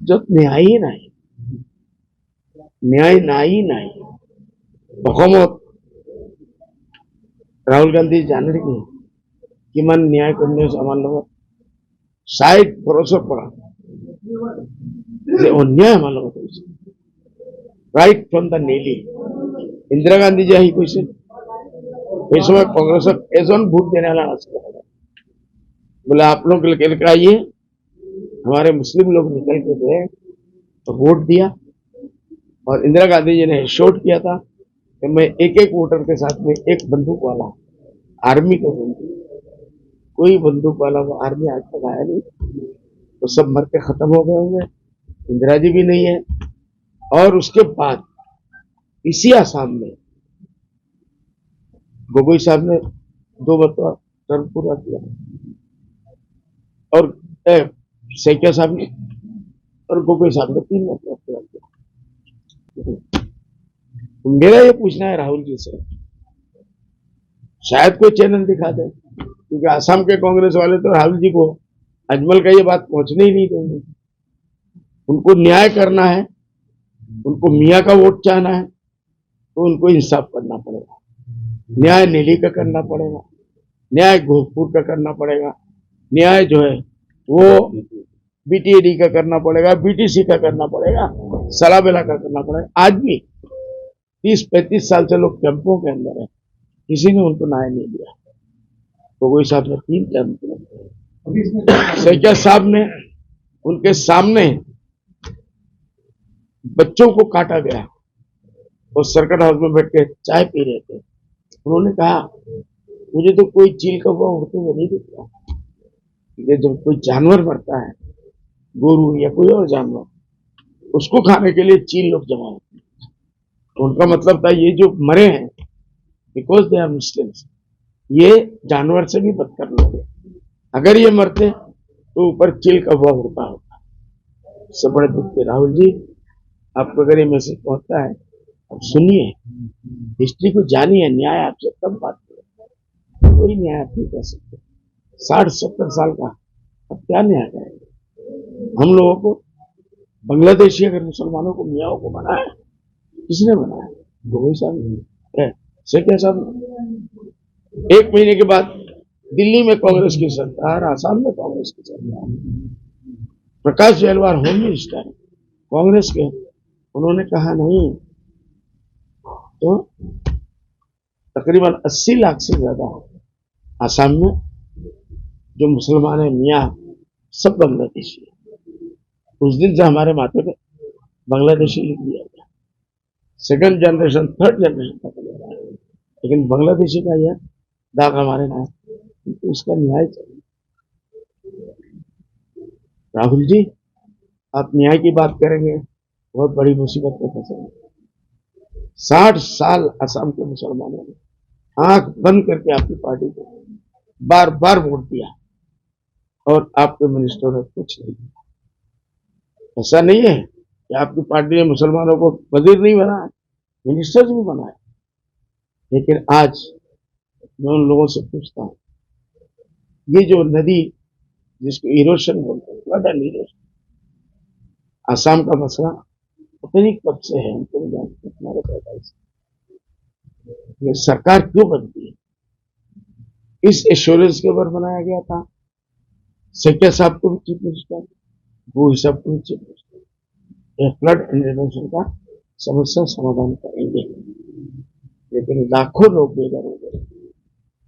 য'ত ন্যায়ই নাই, ন্যায় নাই নাই। অসমত ৰাহুল গান্ধী জানে নেকি কিমান ন্যায় কৰি আছে আমাৰ লগত? 60 বছৰৰ পৰা যে অন্যায় আমাৰ লগত হৈছে, right from the Nellie. Indira Gandhiji আহি কৈছিল, এই সময় कांग्रेस एजन वोट देने वाला नाचता है, बोले आप लोग निकल कर आइए। हमारे मुस्लिम लोग निकल के गए तो वोट दिया, और इंदिरा गांधी जी ने शोट किया था कि मैं एक एक वोटर के साथ में एक बंदूक वाला, आर्मी का बंदूक, कोई बंदूक वाला वो आर्मी आज तक आया नहीं, तो सब मर के खत्म हो गए होंगे। इंदिरा जी भी नहीं है। और उसके बाद इसी आसाम में गोगोई साहब ने 2 बार टर्म पूरा किया, और सैकिया साहब ने और गोगोई साहब ने 3 बार पूरा किया। तो मेरा ये पूछना है राहुल जी से, शायद कोई चैनल दिखा दे, क्योंकि आसाम के कांग्रेस वाले तो राहुल जी को अजमल का ये बात पहुंचने ही नहीं देंगे। उनको न्याय करना है, उनको मियाँ का वोट चाहना है, तो उनको इंसाफ करना पड़ेगा। न्याय नेली का करना पड़ेगा, न्याय घोषपुर का करना पड़ेगा, न्याय जो है वो बीटीएडी का करना पड़ेगा, बीटीसी का करना पड़ेगा, सलाबेला का करना पड़ेगा। आज भी 30-35 साल से लोग कैंपों के अंदर है, किसी ने उनको न्याय नहीं दिया। तो कोई साहब ने 3 कैंप, सैकिया साहब ने उनके सामने बच्चों को काटा गया, और सर्किट हाउस में बैठ के चाय पी रहे थे। उन्होंने कहा, मुझे तो कोई चील का हुआ उड़ते हुए नहीं दिख रहा, क्योंकि जब कोई जानवर मरता है, गोरू या कोई और जानवर, उसको खाने के लिए चील लोग जमा होते हैं। तो उनका मतलब था ये जो मरे हैं बिकॉज दे आर मुस्लिम्स, ये जानवर से भी बदतर लोग हैं। अगर ये मरते तो ऊपर चील का हुआ उड़ता होता। इससे बड़े दुख के राहुल जी, आपको अगर ये मैसेज पहुंचता है, अब सुनिए, हिस्ट्री को जानिए, न्याय आपसे तब बात करें, कोई न्याय आप नहीं कर सकते। 60-70 साल का अब क्या न्याय करेंगे? हम लोगों को बांग्लादेशी अगर मुसलमानों को मियाओं को बनाया, किसने बनाया? गोगोई साहब, सैकिया साहब। 1 महीने के बाद दिल्ली में कांग्रेस की सरकार, आसाम में कांग्रेस की सरकार, प्रकाश जयलवार होम मिनिस्टर कांग्रेस के, उन्होंने कहा नहीं, तो तकरीबन 80 लाख से ज्यादा आसाम में जो मुसलमान है मियाँ, सब बांग्लादेशी है। उस दिन से हमारे माथे पे बांग्लादेशी लिख दिया गया, 2nd जनरेशन 3rd जनरेशन तक ले रहा है, लेकिन बांग्लादेशी का यह दाग हमारे नाम, तो इसका न्याय चाहिए। राहुल जी, आप न्याय की बात करेंगे, बहुत बड़ी मुसीबत में फंसेंगे। 60 साल असम के मुसलमानों ने आंख बंद करके आपकी पार्टी को बार बार वोट दिया, और आपके मिनिस्टर ने कुछ नहीं दिया। ऐसा नहीं है कि आपकी पार्टी ने मुसलमानों को वजीर नहीं बनाया, मिनिस्टर्स भी बनाए। लेकिन आज मैं उन लोगों से पूछता हूँ, ये जो नदी जिसको इरोशन बोलते हैं, फ्लड एंड इरोशन, आसाम का मसला पता नहीं कब से है, हमको नहीं जानते हमारे पैदाइश। ये सरकार क्यों बनती है? इस एश्योरेंस के ऊपर बनाया गया था। सैकिया साहब को भी चीफ मिनिस्टर, वो साहब को भी chief minister, flood and erosion का समस्या समाधान करेंगे। लेकिन लाखों लोग बेघर हो गए,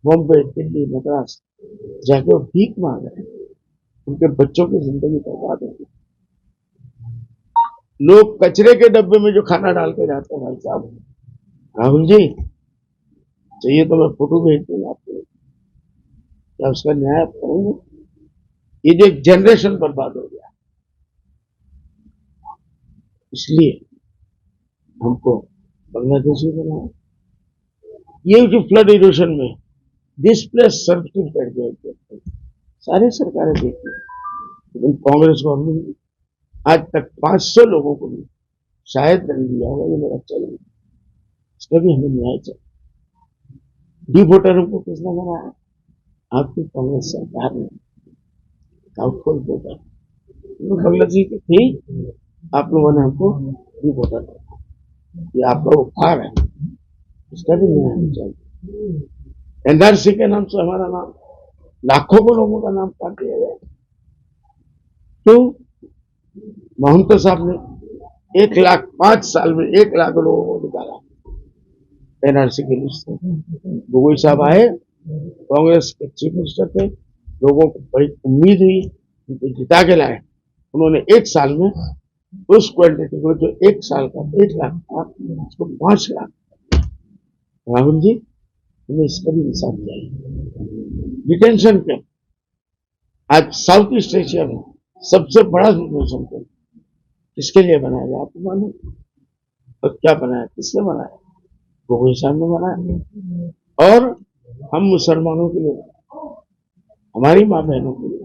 बॉम्बे, दिल्ली, मद्रास जाके भीख मांग रहे हैं, उनके बच्चों की जिंदगी बर्बाद हो गई। लोग कचरे के डब्बे में जो खाना डाल के जाते हैं, भाई साहब, राहुल जी चाहिए तो मैं फोटो भेज दूंगा आपको, क्या उसका न्याय आप करेंगे? ये जो एक जनरेशन बर्बाद हो गया, इसलिए हमको बांग्लादेशी बनाया। ये जो फ्लड इरोशन में डिस्प्लेस सर्टिफिकेट गए, सारी सरकारें देखी, लेकिन कांग्रेस गवर्नमेंट आज तक 500 लोगों को भी शायद दंड दिया होगा, ये मेरा चैलेंज। इसका भी हमें न्याय चाहिए। डी वोटरों को किसने बनाया? आपकी कांग्रेस सरकार ने डाउटफुल वोटर, बांग्लादेश की थी, आप लोगों ने हमको भी वोटा दिया, ये आपका उपहार है, इसका भी निर्णय होना चाहिए। एनआरसी के नाम से हमारा नाम, लाखों को लोगों का नाम काट दिया गया। क्यों? महंत साहब ने 1 लाख 5 साल में 1 लाख लोगों को निकाला एनआरसी की लिस्ट से। गोगोई साहब आए, कांग्रेस के चीफ मिनिस्टर थे, लोगों को बड़ी उम्मीद हुई, उनको जिता के लाए। उन्होंने 1 साल में उस क्वांटिटी को, जो 1 साल का 1 लाख था, उसको 5 लाख। राहुल जी, हमें इसका भी इंसाफ चाहिए। डिटेंशन कैंप आज साउथ ईस्ट एशिया में सबसे बड़ा डिटेंशन कैंप किसके लिए बनाया गया आपको मालूम? और क्या बनाया, किसने बनाया? गोगोई साहब ने बनाया। और हम मुसलमानों के लिए, हमारी माँ बहनों के लिए।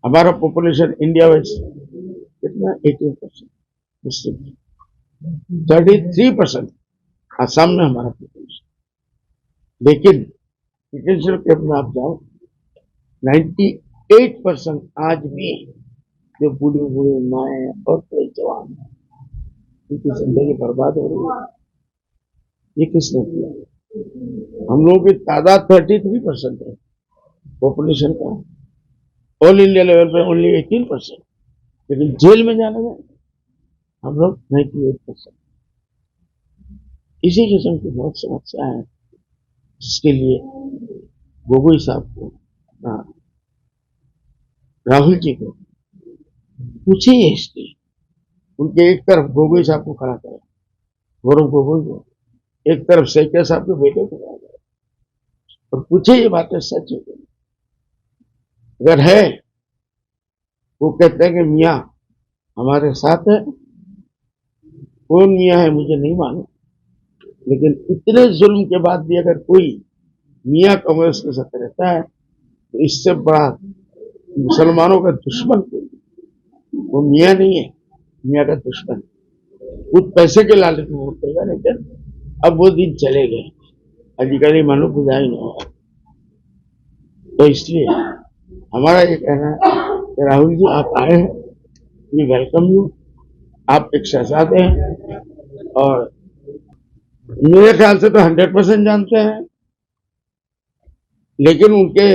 हमारा पॉपुलेशन इंडिया वाइज कितना? 18% मुस्लिम, 33% आसाम में हमारा पॉपुलेशन। लेकिन डिटेंशन कैंप में आप जाओ, 98% आज भी जो बूढ़े बूढ़े माए और कई जवान, उनकी जिंदगी बर्बाद हो रही है। ये किसने किया? हम लोगों की तादाद 33% है पॉपुलेशन का, ऑल इंडिया लेवल पे ओनली 18%, लेकिन जेल में जाने में हम लोग 98%। इसी किस्म की बहुत समस्या है, जिसके लिए गोगोई साहब को, राहुल जी को पूछिए हिस्ट्री। उनके एक तरफ गोगोई साहब को खड़ा करें, गौरव गोगोई को, एक तरफ सैकिया साहब के बेटे को खड़ा करें, और पूछे ये बातें सच है। अगर है, वो कहते हैं कि मियाँ हमारे साथ है, कौन मियाँ है मुझे नहीं मालूम, लेकिन इतने जुल्म के बाद भी अगर कोई मियाँ कांग्रेस के साथ रहता है, तो इससे बड़ा मुसलमानों का दुश्मन कोई, वो मियाँ नहीं है, मियाँ का दुश्मन। कुछ पैसे के लालच में वोट देगा, लेकिन अब वो दिन चले गए, अधिकारी मालूम बुझाई नहीं होगा। तो इसलिए हमारा ये कहना है कि राहुल जी आप आए हैं, वी वेलकम यू। आप एक शहजादे हैं, और मेरे ख्याल से तो 100% जानते हैं, लेकिन उनके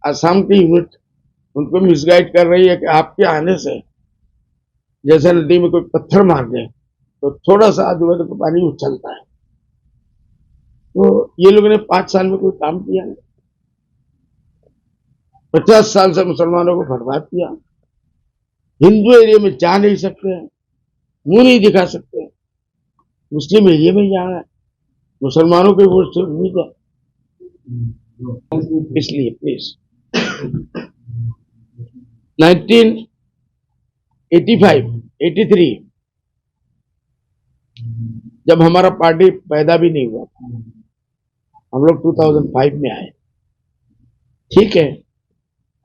असम की यूनिट उनको मिसगाइड कर रही है कि आपके आने से जैसे नदी में कोई पत्थर मार दे तो थोड़ा सा आगे बढ़े तो पानी उछलता है। तो ये लोगों ने 5 साल में कोई काम किया नहीं, 50 साल से मुसलमानों को बर्बाद किया। हिंदू एरिया में जा नहीं सकते, मुंह नहीं दिखा सकते, मुस्लिम एरिया में जा रहा है, मुसलमानों के वोट से उम्मीद है। इसलिए प्लीज 1985 83 जब हमारा पार्टी पैदा भी नहीं हुआ था, हम लोग 2005 में आए। ठीक है,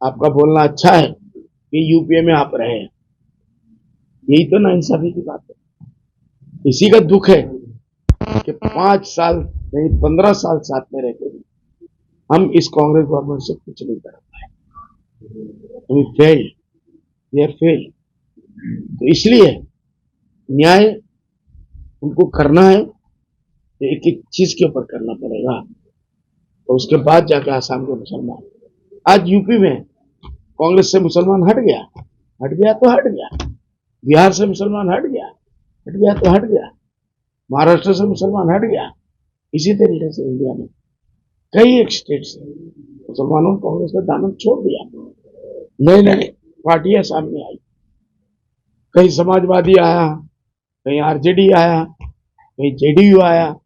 आपका बोलना अच्छा है कि यूपीए में आप रहे, यही तो नाइंसाफी की बात है। इसी का दुख है कि 5 साल नहीं 15 साल साथ में रहते भी हम इस कांग्रेस गवर्नमेंट से कुछ नहीं कर पाए। We failed, we are failed. तो इसलिए न्याय उनको करना है तो एक एक चीज के ऊपर करना पड़ेगा, तो उसके बाद जाके आसाम के मुसलमान, आज यूपी में कांग्रेस से मुसलमान हट गया, हट गया तो हट गया, बिहार से मुसलमान हट गया, हट गया तो हट गया, महाराष्ट्र से मुसलमान हट गया। इसी तरीके से इंडिया में कई एक स्टेट से मुसलमानों ने कांग्रेस का दामन छोड़ दिया, नई नई पार्टियां सामने आई, कहीं समाजवादी आया, कहीं आरजेडी आया, कहीं जेडीयू आया,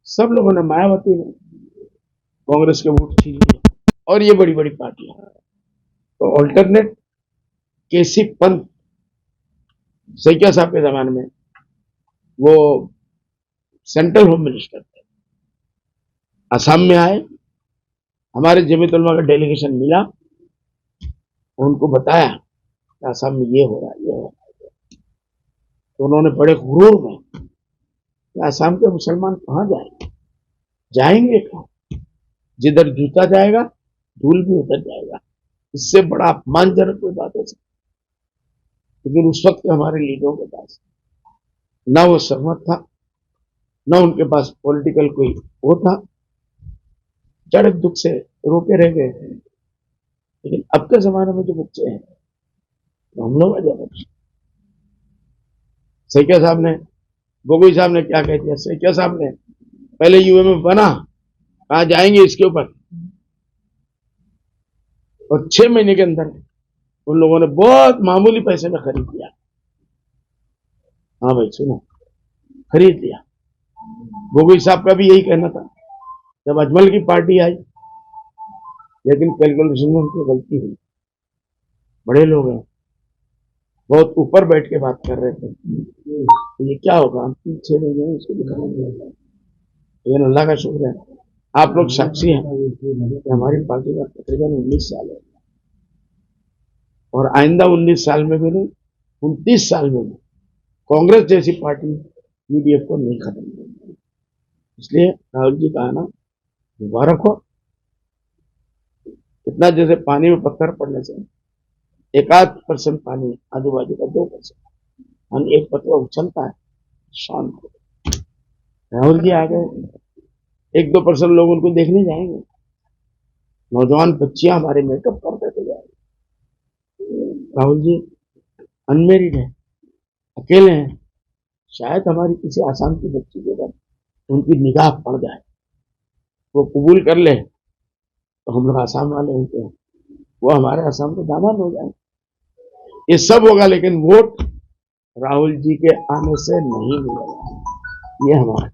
सब लोगों ने, मायावती ने कांग्रेस के वोट छीन लिए, और ये बड़ी बड़ी पार्टियां। तो ऑल्टरनेट केसी पंत सैकिया साहब के जमाने में वो सेंट्रल होम मिनिस्टर थे, असम में आए, हमारे जमीयत उलमा का डेलीगेशन मिला, उनको बताया कि असम में ये हो रहा है, ये हो रहा है। तो उन्होंने बड़े गुरूर में कि असम के मुसलमान कहाँ जाएंगे, जाएंगे कहाँ? जिधर जूता जाएगा धूल भी उतर जाएगा। इससे बड़ा अपमानजनक कोई बात हो सकती? लेकिन उस वक्त हमारे लीडरों के पास ना वो सहमत था, ना उनके पास पॉलिटिकल कोई वो था, चढ़ दुख से रोके रह गए। लेकिन अब के जमाने में जो बच्चे हैं तो हम लोग अजय बच्चे। सैकिया साहब ने, गोगोई साहब ने क्या कह दिया, सैकिया साहब ने पहले यूएमएफ बना, कहा जाएंगे इसके ऊपर, और 6 महीने के अंदर उन लोगों ने बहुत मामूली पैसे में खरीद लिया। हाँ भाई सुनो, खरीद लिया। गोगोई साहब का भी यही कहना था जब अजमल की पार्टी आई, लेकिन कैलकुलेशन में उनकी गलती हुई। बड़े लोग हैं, बहुत ऊपर बैठ के बात कर रहे थे, ये क्या होगा, हम 3-6 महीने में उसको दिखाएंगे। लेकिन अल्लाह का शुक्र है, आप लोग साक्षी हैं कि हमारी पार्टी का तकरीबन 19 साल है, और आइंदा 19 साल में भी नहीं, 29 साल में भी कांग्रेस जैसी पार्टी यूडीएफ को नहीं खत्म करेगी। इसलिए राहुल जी का आना मुबारक हो। इतना जैसे पानी में पत्थर पड़ने से 1-8% पानी, आजू बाजू का 2%, एक पत्थर उछलता है, शांत हो। राहुल जी आ गए, 1-2% लोग उनको देखने जाएंगे। नौजवान बच्चियां हमारे मेकअप करते थे जाएंगे। राहुल जी अनमेरिड है, अकेले हैं, शायद हमारी किसी आसाम की बच्ची के बाद उनकी निगाह पड़ जाए, वो कबूल कर ले, तो हम लोग आसाम वाले होते हैं, वो हमारे आसाम के दामाद हो जाए। ये सब होगा, लेकिन वोट राहुल जी के आने से नहीं मिलेगा, ये हमारा